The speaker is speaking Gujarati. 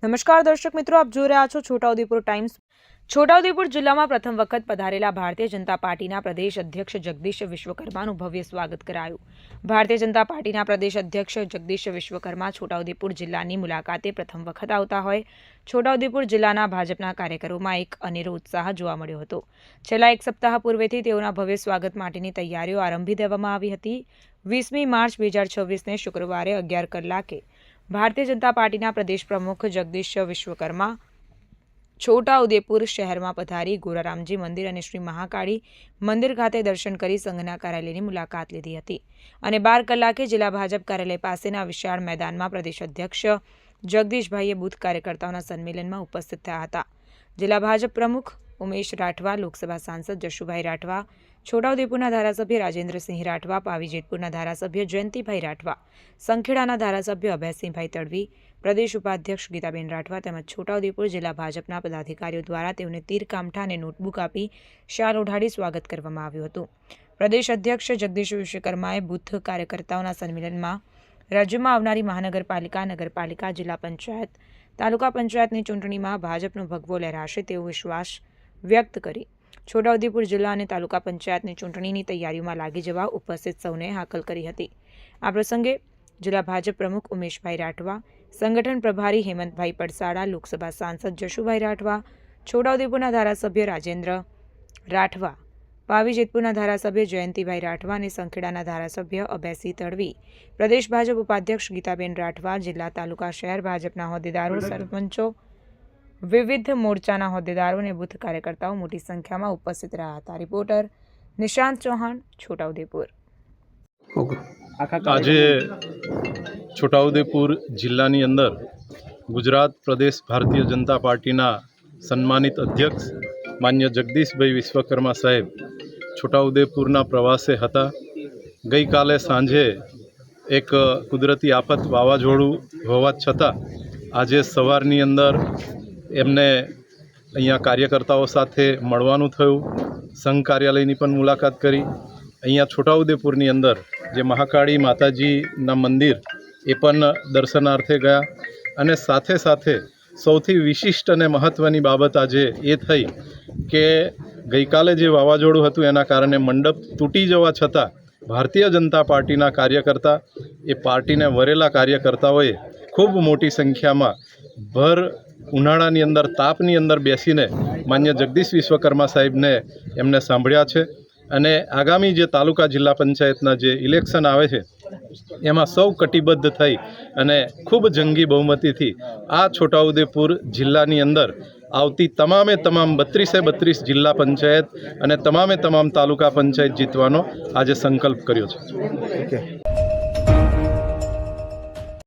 નમસ્કાર દર્શક મિત્રો, આપ જોઈ રહ્યા છો છોટાઉદેપુર ટાઈમ્સ। છોટાઉદેપુર જિલ્લામાં પ્રથમ વખત પધારેલા ભારતીય જનતા પાર્ટીના પ્રદેશ અધ્યક્ષ જગદીશ વિશ્વકર્માનું ભવ્ય સ્વાગત કરાયું। ભારતીય જનતા પાર્ટીના પ્રદેશ અધ્યક્ષ જગદીશ વિશ્વકર્મા છોટાઉદેપુર જિલ્લાની મુલાકાતે પ્રથમ વખત આવતા હોય છોટાઉદેપુર જિલ્લાના ભાજપના કાર્યકરોમાં એક અનેરો ઉત્સાહ જોવા મળ્યો હતો। છેલ્લા એક સપ્તાહ પૂર્વેથી તેઓના ભવ્ય સ્વાગત માટેની તૈયારીઓ આરંભી દેવામાં આવી હતી। 20મી માર્ચ 2026ને શુક્રવારે 11 કલાકે ભારતીય જનતા પાર્ટીના પ્રદેશ પ્રમુખ જગદીશ વિશ્વકર્મા છોટાઉદેપુર શહેરમાં પધારી ગોરારામજી મંદિર અને શ્રી મહાકાળી મંદિર ખાતે દર્શન કરી સંઘના કાર્યાલયની મુલાકાત લીધી હતી અને 12 કલાકે જિલ્લા ભાજપ કાર્યાલય પાસેના વિશાળ મેદાનમાં પ્રદેશ અધ્યક્ષ જગદીશભાઈએ બૂથ કાર્યકર્તાઓના સંમેલનમાં ઉપસ્થિત થયા હતા। જિલ્લા ભાજપ પ્રમુખ ઉમેશ રાઠવા, લોકસભા સાંસદ જશુભાઈ રાઠવા, છોટાઉદેપુરના ધારાસભ્ય રાજેન્દ્રસિંહ રાઠવા, પાવી જેતપુરના ધારાસભ્ય જયંતિભાઈ રાઠવા, સંખેડાના ધારાસભ્ય અભયસિંહભાઈ તડવી, પ્રદેશ ઉપાધ્યક્ષ ગીતાબેન રાઠવા તેમજ છોટાઉદેપુર જિલ્લા ભાજપના પદાધિકારીઓ દ્વારા તેઓને તીરકામઠા અને નોટબુક આપી શાલ ઓઢાડી સ્વાગત કરવામાં આવ્યું હતું। પ્રદેશ અધ્યક્ષ જગદીશ વિશ્વકર્માએ બૂથ કાર્યકર્તાઓના સંમેલનમાં રાજ્યમાં આવનારી મહાનગરપાલિકા, નગરપાલિકા, જિલ્લા પંચાયત, તાલુકા પંચાયતની ચૂંટણીમાં ભાજપનો ભગવો લહેરાશે તેવો વિશ્વાસ વ્યક્ત કરી છોટાઉદેપુર જિલ્લા અને તાલુકા પંચાયતની ચૂંટણીની તૈયારીઓમાં લાગી જવા ઉપસ્થિત સૌને હાકલ કરી હતી। આ પ્રસંગે જિલ્લા ભાજપ પ્રમુખ ઉમેશભાઈ રાઠવા, સંગઠન પ્રભારી હેમંતભાઈ પડસાડા, લોકસભા સાંસદ જશુભાઈ રાઠવા, છોટાઉદેપુરના ધારાસભ્ય રાજેન્દ્ર રાઠવા, પાવી જેતપુરના ધારાસભ્ય જયંતિભાઈ રાઠવા અને સંખેડાના ધારાસભ્ય અભયસિંહ તડવી, પ્રદેશ ભાજપ ઉપાધ્યક્ષ ગીતાબેન રાઠવા, જિલ્લા તાલુકા શહેર ભાજપના હોદ્દેદારો, સરપંચો, વિવિધ મોરચાના હોદ્દેદારો અને બૂથ કાર્યકર્તાઓ મોટી સંખ્યામાં ઉપસ્થિત રહ્યા હતા। રિપોર્ટર નિશાંત ચૌહાણ, છોટાઉદેપુર। આજે છોટાઉદેપુર જિલ્લાની અંદર ગુજરાત પ્રદેશ ભારતીય જનતા પાર્ટીના સન્માનિત અધ્યક્ષ માન્ય જગદીશભાઈ વિશ્વકર્મા સાહેબ છોટાઉદેપુરના પ્રવાસે હતા। ગઈકાલે સાંજે એક કુદરતી આફત વાવાઝોડું હોવા છતાં આજે સવારની અંદર એમને અહીંયા કાર્યકર્તાઓ સાથે મળવાનું થયું। સંઘ કાર્યાલયની પણ મુલાકાત કરી। અહીંયા છોટાઉદેપુરની અંદર જે મહાકાળી માતાજીના મંદિર એ પણ દર્શનાર્થે ગયા અને સાથે સાથે સૌથી વિશિષ્ટ અને મહત્ત્વની બાબત આજે એ થઈ કે ગઈકાલે જે વાવાઝોડું હતું એના કારણે મંડપ તૂટી જવા છતાં ભારતીય જનતા પાર્ટીના કાર્યકર્તા એ પાર્ટીને વરેલા કાર્યકર્તાઓએ ખૂબ મોટી સંખ્યામાં ભર ઉનાળાની અંદર તાપની અંદર બેસીને માન્ય જગદીશ વિશ્વકર્મા સાહેબને એમને સાંભળ્યા છે અને આગામી જે તાલુકા જિલ્લા પંચાયતના જે ઇલેક્શન આવે છે એમાં સૌ કટિબદ્ધ થઈ અને ખૂબ જંગી બહુમતીથી આ છોટાઉદેપુર જિલ્લાની અંદર આવતી તમામે તમામ 32 જિલ્લા પંચાયત અને તમામે તમામ તાલુકા પંચાયત જીતવાનો આજે સંકલ્પ કર્યો છે।